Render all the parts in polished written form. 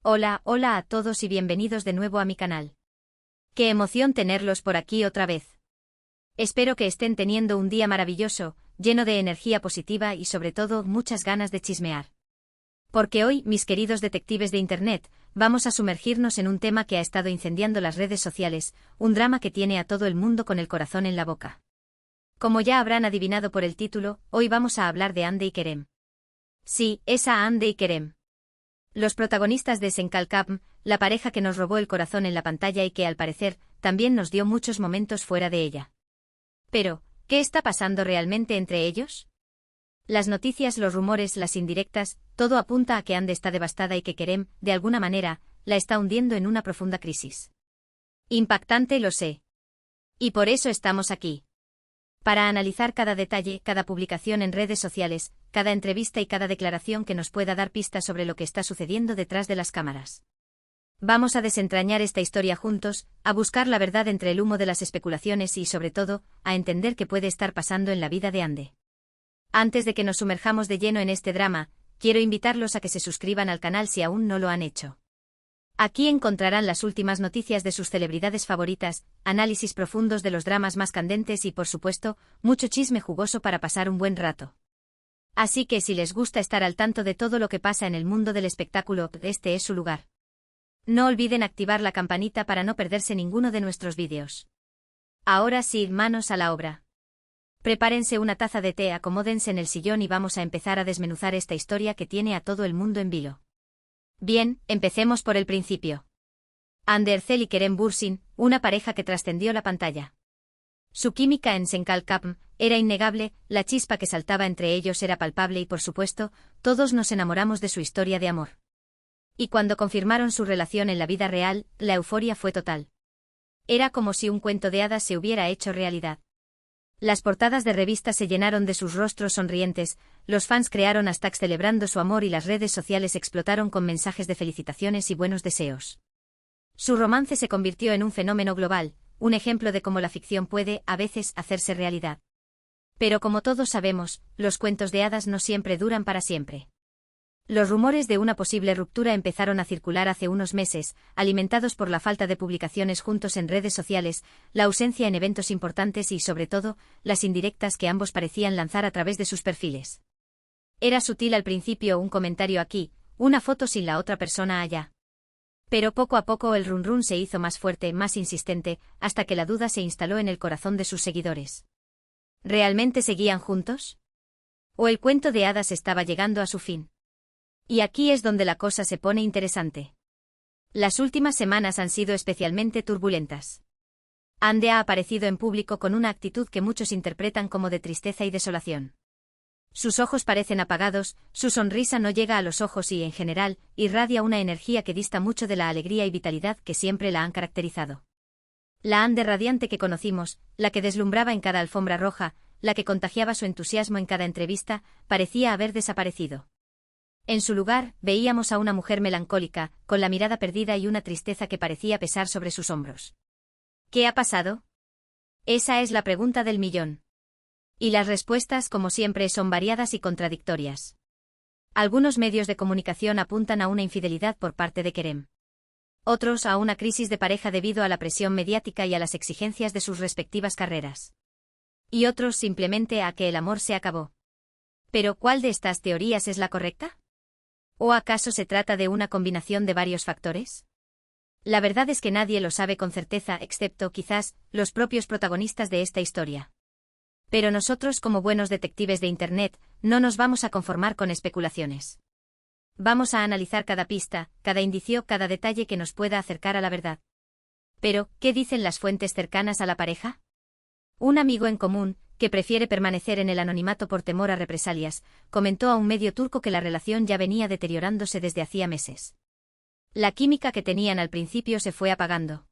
Hola, hola a todos y bienvenidos de nuevo a mi canal. Qué emoción tenerlos por aquí otra vez. Espero que estén teniendo un día maravilloso, lleno de energía positiva y sobre todo muchas ganas de chismear. Porque hoy, mis queridos detectives de Internet, vamos a sumergirnos en un tema que ha estado incendiando las redes sociales, un drama que tiene a todo el mundo con el corazón en la boca. Como ya habrán adivinado por el título, hoy vamos a hablar de Hande y Kerem. Sí, esa Hande y Kerem. Los protagonistas de Senkalkam, la pareja que nos robó el corazón en la pantalla y que al parecer, también nos dio muchos momentos fuera de ella. Pero, ¿qué está pasando realmente entre ellos? Las noticias, los rumores, las indirectas, todo apunta a que Hande está devastada y que Kerem, de alguna manera, la está hundiendo en una profunda crisis. Impactante, lo sé. Y por eso estamos aquí. Para analizar cada detalle, cada publicación en redes sociales, cada entrevista y cada declaración que nos pueda dar pistas sobre lo que está sucediendo detrás de las cámaras. Vamos a desentrañar esta historia juntos, a buscar la verdad entre el humo de las especulaciones y, sobre todo, a entender qué puede estar pasando en la vida de Hande. Antes de que nos sumerjamos de lleno en este drama, quiero invitarlos a que se suscriban al canal si aún no lo han hecho. Aquí encontrarán las últimas noticias de sus celebridades favoritas, análisis profundos de los dramas más candentes y, por supuesto, mucho chisme jugoso para pasar un buen rato. Así que si les gusta estar al tanto de todo lo que pasa en el mundo del espectáculo, este es su lugar. No olviden activar la campanita para no perderse ninguno de nuestros vídeos. Ahora sí, manos a la obra. Prepárense una taza de té, acomódense en el sillón y vamos a empezar a desmenuzar esta historia que tiene a todo el mundo en vilo. Bien, empecemos por el principio. Hande Erçel y Kerem Bürsin, una pareja que trascendió la pantalla. Su química en Senkalkam era innegable, la chispa que saltaba entre ellos era palpable y, por supuesto, todos nos enamoramos de su historia de amor. Y cuando confirmaron su relación en la vida real, la euforia fue total. Era como si un cuento de hadas se hubiera hecho realidad. Las portadas de revistas se llenaron de sus rostros sonrientes, los fans crearon hashtags celebrando su amor y las redes sociales explotaron con mensajes de felicitaciones y buenos deseos. Su romance se convirtió en un fenómeno global, un ejemplo de cómo la ficción puede, a veces, hacerse realidad. Pero como todos sabemos, los cuentos de hadas no siempre duran para siempre. Los rumores de una posible ruptura empezaron a circular hace unos meses, alimentados por la falta de publicaciones juntos en redes sociales, la ausencia en eventos importantes y, sobre todo, las indirectas que ambos parecían lanzar a través de sus perfiles. Era sutil al principio un comentario aquí, una foto sin la otra persona allá. Pero poco a poco el run se hizo más fuerte, más insistente, hasta que la duda se instaló en el corazón de sus seguidores. ¿Realmente seguían juntos? ¿O el cuento de hadas estaba llegando a su fin? Y aquí es donde la cosa se pone interesante. Las últimas semanas han sido especialmente turbulentas. Hande ha aparecido en público con una actitud que muchos interpretan como de tristeza y desolación. Sus ojos parecen apagados, su sonrisa no llega a los ojos y, en general, irradia una energía que dista mucho de la alegría y vitalidad que siempre la han caracterizado. La Hande radiante que conocimos, la que deslumbraba en cada alfombra roja, la que contagiaba su entusiasmo en cada entrevista, parecía haber desaparecido. En su lugar, veíamos a una mujer melancólica, con la mirada perdida y una tristeza que parecía pesar sobre sus hombros. ¿Qué ha pasado? Esa es la pregunta del millón. Y las respuestas, como siempre, son variadas y contradictorias. Algunos medios de comunicación apuntan a una infidelidad por parte de Kerem. Otros a una crisis de pareja debido a la presión mediática y a las exigencias de sus respectivas carreras. Y otros simplemente a que el amor se acabó. ¿Pero cuál de estas teorías es la correcta? ¿O acaso se trata de una combinación de varios factores? La verdad es que nadie lo sabe con certeza excepto, quizás, los propios protagonistas de esta historia. Pero nosotros, como buenos detectives de Internet, no nos vamos a conformar con especulaciones. Vamos a analizar cada pista, cada indicio, cada detalle que nos pueda acercar a la verdad. Pero, ¿qué dicen las fuentes cercanas a la pareja? Un amigo en común, que prefiere permanecer en el anonimato por temor a represalias, comentó a un medio turco que la relación ya venía deteriorándose desde hacía meses. La química que tenían al principio se fue apagando.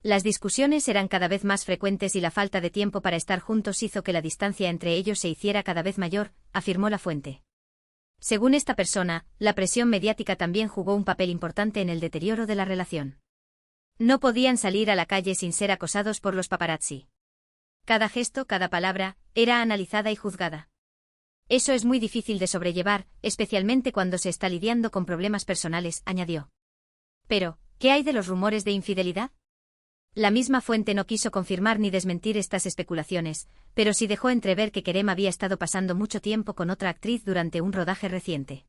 Las discusiones eran cada vez más frecuentes y la falta de tiempo para estar juntos hizo que la distancia entre ellos se hiciera cada vez mayor, afirmó la fuente. Según esta persona, la presión mediática también jugó un papel importante en el deterioro de la relación. No podían salir a la calle sin ser acosados por los paparazzi. Cada gesto, cada palabra, era analizada y juzgada. Eso es muy difícil de sobrellevar, especialmente cuando se está lidiando con problemas personales, añadió. Pero, ¿qué hay de los rumores de infidelidad? La misma fuente no quiso confirmar ni desmentir estas especulaciones, pero sí dejó entrever que Kerem había estado pasando mucho tiempo con otra actriz durante un rodaje reciente.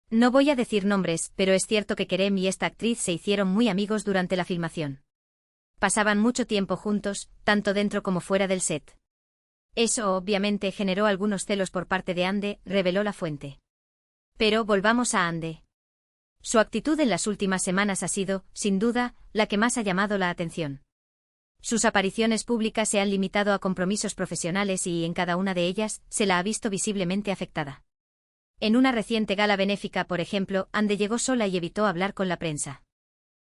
No voy a decir nombres, pero es cierto que Kerem y esta actriz se hicieron muy amigos durante la filmación. Pasaban mucho tiempo juntos, tanto dentro como fuera del set. Eso obviamente generó algunos celos por parte de Ande, reveló la fuente. Pero volvamos a Ande. Su actitud en las últimas semanas ha sido, sin duda, la que más ha llamado la atención. Sus apariciones públicas se han limitado a compromisos profesionales y, en cada una de ellas, se la ha visto visiblemente afectada. En una reciente gala benéfica, por ejemplo, Ande llegó sola y evitó hablar con la prensa.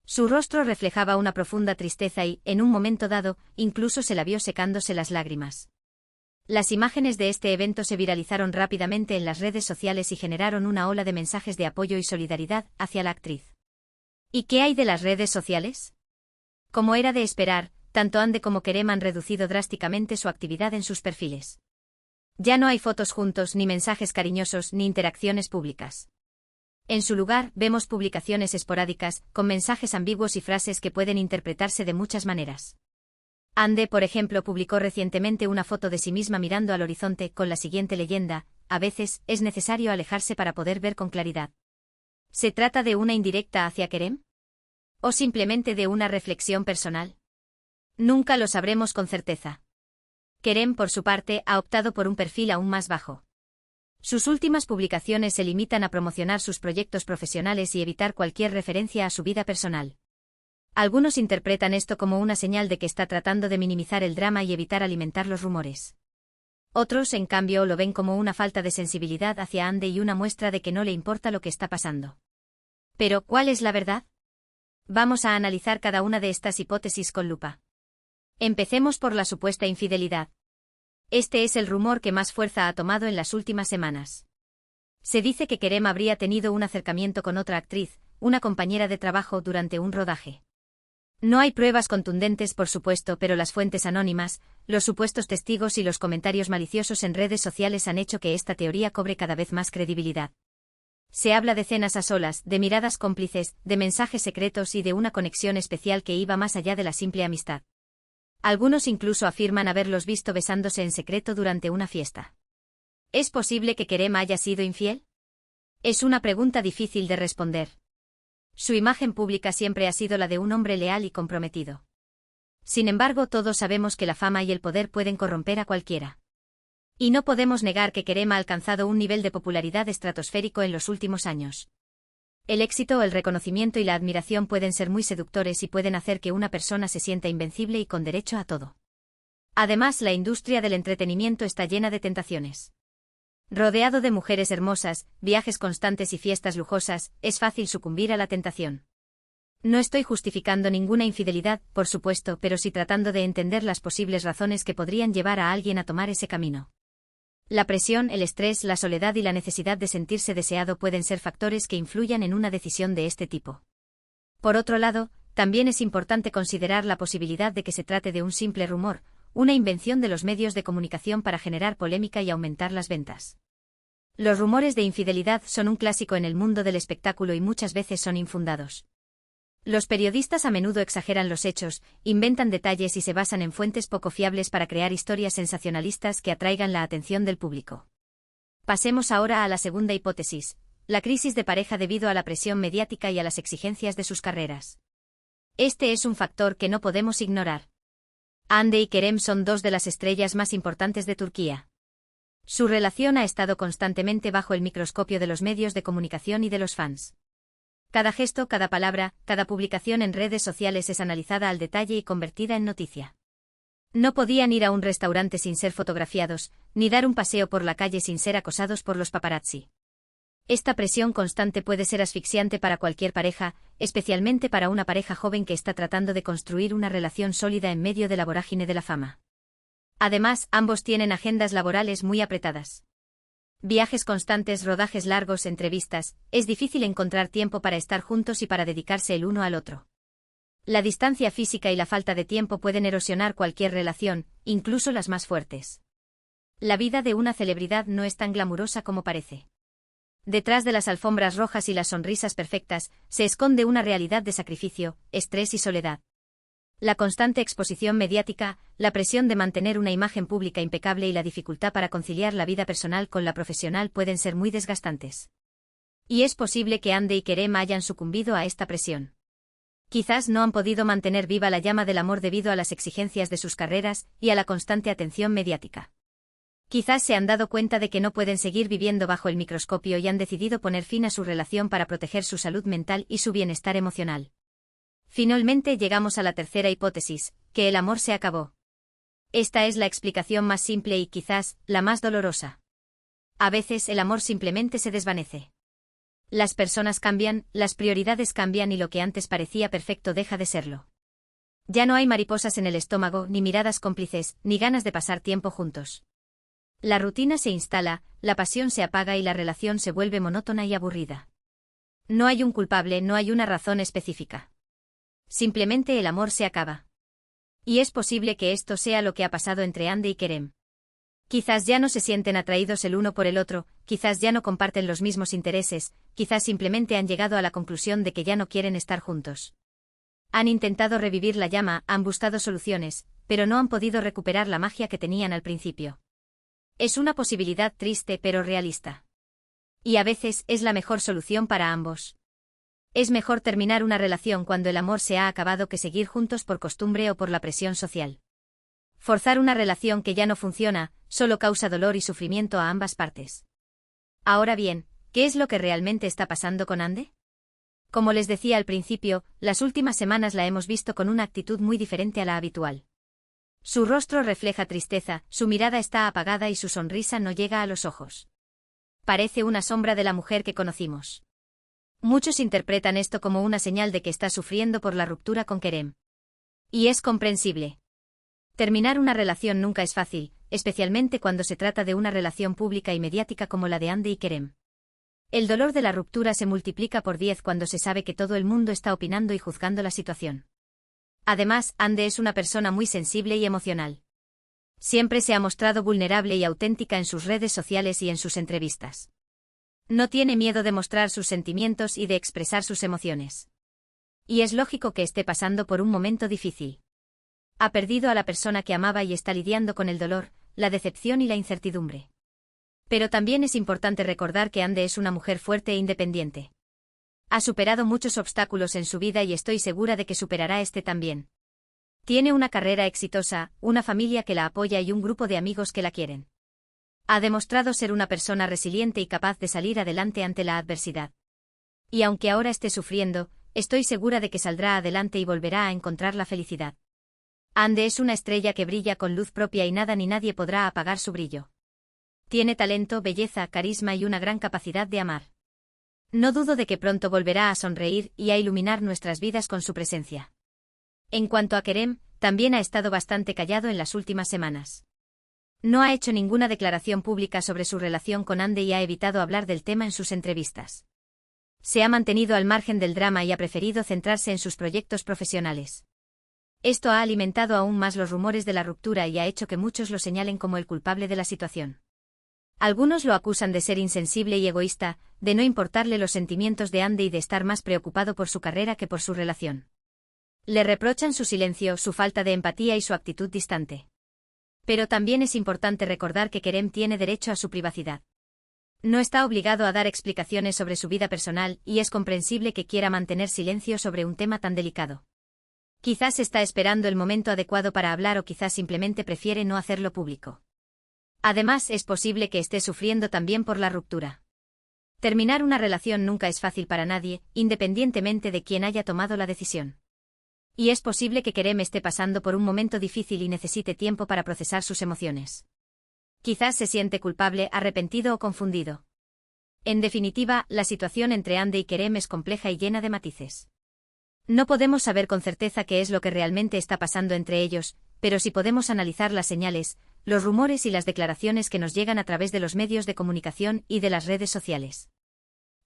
Su rostro reflejaba una profunda tristeza y, en un momento dado, incluso se la vio secándose las lágrimas. Las imágenes de este evento se viralizaron rápidamente en las redes sociales y generaron una ola de mensajes de apoyo y solidaridad hacia la actriz. ¿Y qué hay de las redes sociales? Como era de esperar, tanto Ande como Kerem han reducido drásticamente su actividad en sus perfiles. Ya no hay fotos juntos, ni mensajes cariñosos, ni interacciones públicas. En su lugar, vemos publicaciones esporádicas, con mensajes ambiguos y frases que pueden interpretarse de muchas maneras. Ande, por ejemplo, publicó recientemente una foto de sí misma mirando al horizonte con la siguiente leyenda: a veces, es necesario alejarse para poder ver con claridad. ¿Se trata de una indirecta hacia Kerem? ¿O simplemente de una reflexión personal? Nunca lo sabremos con certeza. Kerem, por su parte, ha optado por un perfil aún más bajo. Sus últimas publicaciones se limitan a promocionar sus proyectos profesionales y evitar cualquier referencia a su vida personal. Algunos interpretan esto como una señal de que está tratando de minimizar el drama y evitar alimentar los rumores. Otros, en cambio, lo ven como una falta de sensibilidad hacia Ande y una muestra de que no le importa lo que está pasando. Pero, ¿cuál es la verdad? Vamos a analizar cada una de estas hipótesis con lupa. Empecemos por la supuesta infidelidad. Este es el rumor que más fuerza ha tomado en las últimas semanas. Se dice que Kerem habría tenido un acercamiento con otra actriz, una compañera de trabajo, durante un rodaje. No hay pruebas contundentes, por supuesto, pero las fuentes anónimas, los supuestos testigos y los comentarios maliciosos en redes sociales han hecho que esta teoría cobre cada vez más credibilidad. Se habla de cenas a solas, de miradas cómplices, de mensajes secretos y de una conexión especial que iba más allá de la simple amistad. Algunos incluso afirman haberlos visto besándose en secreto durante una fiesta. ¿Es posible que Kerem haya sido infiel? Es una pregunta difícil de responder. Su imagen pública siempre ha sido la de un hombre leal y comprometido. Sin embargo, todos sabemos que la fama y el poder pueden corromper a cualquiera. Y no podemos negar que Kerem ha alcanzado un nivel de popularidad estratosférico en los últimos años. El éxito, el reconocimiento y la admiración pueden ser muy seductores y pueden hacer que una persona se sienta invencible y con derecho a todo. Además, la industria del entretenimiento está llena de tentaciones. Rodeado de mujeres hermosas, viajes constantes y fiestas lujosas, es fácil sucumbir a la tentación. No estoy justificando ninguna infidelidad, por supuesto, pero sí tratando de entender las posibles razones que podrían llevar a alguien a tomar ese camino. La presión, el estrés, la soledad y la necesidad de sentirse deseado pueden ser factores que influyan en una decisión de este tipo. Por otro lado, también es importante considerar la posibilidad de que se trate de un simple rumor, una invención de los medios de comunicación para generar polémica y aumentar las ventas. Los rumores de infidelidad son un clásico en el mundo del espectáculo y muchas veces son infundados. Los periodistas a menudo exageran los hechos, inventan detalles y se basan en fuentes poco fiables para crear historias sensacionalistas que atraigan la atención del público. Pasemos ahora a la segunda hipótesis, la crisis de pareja debido a la presión mediática y a las exigencias de sus carreras. Este es un factor que no podemos ignorar. Hande y Kerem son dos de las estrellas más importantes de Turquía. Su relación ha estado constantemente bajo el microscopio de los medios de comunicación y de los fans. Cada gesto, cada palabra, cada publicación en redes sociales es analizada al detalle y convertida en noticia. No podían ir a un restaurante sin ser fotografiados, ni dar un paseo por la calle sin ser acosados por los paparazzi. Esta presión constante puede ser asfixiante para cualquier pareja, especialmente para una pareja joven que está tratando de construir una relación sólida en medio de la vorágine de la fama. Además, ambos tienen agendas laborales muy apretadas. Viajes constantes, rodajes largos, entrevistas, es difícil encontrar tiempo para estar juntos y para dedicarse el uno al otro. La distancia física y la falta de tiempo pueden erosionar cualquier relación, incluso las más fuertes. La vida de una celebridad no es tan glamurosa como parece. Detrás de las alfombras rojas y las sonrisas perfectas, se esconde una realidad de sacrificio, estrés y soledad. La constante exposición mediática, la presión de mantener una imagen pública impecable y la dificultad para conciliar la vida personal con la profesional pueden ser muy desgastantes. Y es posible que Ande y Kerem hayan sucumbido a esta presión. Quizás no han podido mantener viva la llama del amor debido a las exigencias de sus carreras y a la constante atención mediática. Quizás se han dado cuenta de que no pueden seguir viviendo bajo el microscopio y han decidido poner fin a su relación para proteger su salud mental y su bienestar emocional. Finalmente llegamos a la tercera hipótesis, que el amor se acabó. Esta es la explicación más simple y quizás la más dolorosa. A veces el amor simplemente se desvanece. Las personas cambian, las prioridades cambian y lo que antes parecía perfecto deja de serlo. Ya no hay mariposas en el estómago, ni miradas cómplices, ni ganas de pasar tiempo juntos. La rutina se instala, la pasión se apaga y la relación se vuelve monótona y aburrida. No hay un culpable, no hay una razón específica. Simplemente el amor se acaba. Y es posible que esto sea lo que ha pasado entre Ande y Kerem. Quizás ya no se sienten atraídos el uno por el otro, quizás ya no comparten los mismos intereses, quizás simplemente han llegado a la conclusión de que ya no quieren estar juntos. Han intentado revivir la llama, han buscado soluciones, pero no han podido recuperar la magia que tenían al principio. Es una posibilidad triste pero realista. Y a veces es la mejor solución para ambos. Es mejor terminar una relación cuando el amor se ha acabado que seguir juntos por costumbre o por la presión social. Forzar una relación que ya no funciona, solo causa dolor y sufrimiento a ambas partes. Ahora bien, ¿qué es lo que realmente está pasando con Ande? Como les decía al principio, las últimas semanas la hemos visto con una actitud muy diferente a la habitual. Su rostro refleja tristeza, su mirada está apagada y su sonrisa no llega a los ojos. Parece una sombra de la mujer que conocimos. Muchos interpretan esto como una señal de que está sufriendo por la ruptura con Kerem. Y es comprensible. Terminar una relación nunca es fácil, especialmente cuando se trata de una relación pública y mediática como la de Ande y Kerem. El dolor de la ruptura se multiplica por 10 cuando se sabe que todo el mundo está opinando y juzgando la situación. Además, Ande es una persona muy sensible y emocional. Siempre se ha mostrado vulnerable y auténtica en sus redes sociales y en sus entrevistas. No tiene miedo de mostrar sus sentimientos y de expresar sus emociones. Y es lógico que esté pasando por un momento difícil. Ha perdido a la persona que amaba y está lidiando con el dolor, la decepción y la incertidumbre. Pero también es importante recordar que Ande es una mujer fuerte e independiente. Ha superado muchos obstáculos en su vida y estoy segura de que superará este también. Tiene una carrera exitosa, una familia que la apoya y un grupo de amigos que la quieren. Ha demostrado ser una persona resiliente y capaz de salir adelante ante la adversidad. Y aunque ahora esté sufriendo, estoy segura de que saldrá adelante y volverá a encontrar la felicidad. Ande es una estrella que brilla con luz propia y nada ni nadie podrá apagar su brillo. Tiene talento, belleza, carisma y una gran capacidad de amar. No dudo de que pronto volverá a sonreír y a iluminar nuestras vidas con su presencia. En cuanto a Kerem, también ha estado bastante callado en las últimas semanas. No ha hecho ninguna declaración pública sobre su relación con Ande y ha evitado hablar del tema en sus entrevistas. Se ha mantenido al margen del drama y ha preferido centrarse en sus proyectos profesionales. Esto ha alimentado aún más los rumores de la ruptura y ha hecho que muchos lo señalen como el culpable de la situación. Algunos lo acusan de ser insensible y egoísta, de no importarle los sentimientos de Ande y de estar más preocupado por su carrera que por su relación. Le reprochan su silencio, su falta de empatía y su actitud distante. Pero también es importante recordar que Kerem tiene derecho a su privacidad. No está obligado a dar explicaciones sobre su vida personal y es comprensible que quiera mantener silencio sobre un tema tan delicado. Quizás está esperando el momento adecuado para hablar o quizás simplemente prefiere no hacerlo público. Además, es posible que esté sufriendo también por la ruptura. Terminar una relación nunca es fácil para nadie, independientemente de quién haya tomado la decisión. Y es posible que Kerem esté pasando por un momento difícil y necesite tiempo para procesar sus emociones. Quizás se siente culpable, arrepentido o confundido. En definitiva, la situación entre Ande y Kerem es compleja y llena de matices. No podemos saber con certeza qué es lo que realmente está pasando entre ellos, pero sí podemos analizar las señales, los rumores y las declaraciones que nos llegan a través de los medios de comunicación y de las redes sociales.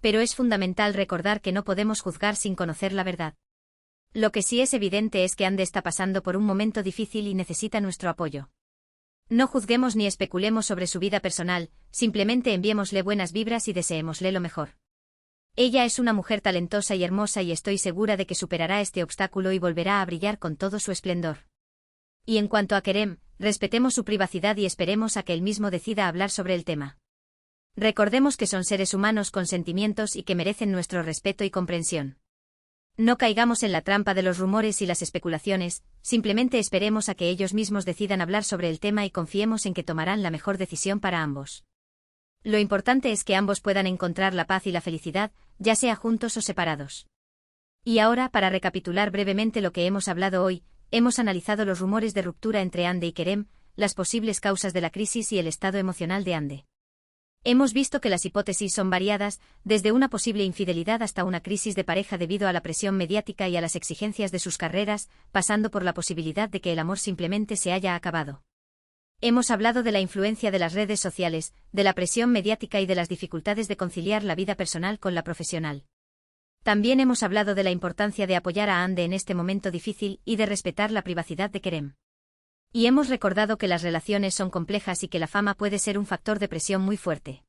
Pero es fundamental recordar que no podemos juzgar sin conocer la verdad. Lo que sí es evidente es que Ande está pasando por un momento difícil y necesita nuestro apoyo. No juzguemos ni especulemos sobre su vida personal, simplemente enviémosle buenas vibras y deseémosle lo mejor. Ella es una mujer talentosa y hermosa y estoy segura de que superará este obstáculo y volverá a brillar con todo su esplendor. Y en cuanto a Kerem, respetemos su privacidad y esperemos a que él mismo decida hablar sobre el tema. Recordemos que son seres humanos con sentimientos y que merecen nuestro respeto y comprensión. No caigamos en la trampa de los rumores y las especulaciones, simplemente esperemos a que ellos mismos decidan hablar sobre el tema y confiemos en que tomarán la mejor decisión para ambos. Lo importante es que ambos puedan encontrar la paz y la felicidad, ya sea juntos o separados. Y ahora, para recapitular brevemente lo que hemos hablado hoy, hemos analizado los rumores de ruptura entre Hande y Kerem, las posibles causas de la crisis y el estado emocional de Hande. Hemos visto que las hipótesis son variadas, desde una posible infidelidad hasta una crisis de pareja debido a la presión mediática y a las exigencias de sus carreras, pasando por la posibilidad de que el amor simplemente se haya acabado. Hemos hablado de la influencia de las redes sociales, de la presión mediática y de las dificultades de conciliar la vida personal con la profesional. También hemos hablado de la importancia de apoyar a Hande en este momento difícil y de respetar la privacidad de Kerem. Y hemos recordado que las relaciones son complejas y que la fama puede ser un factor de presión muy fuerte.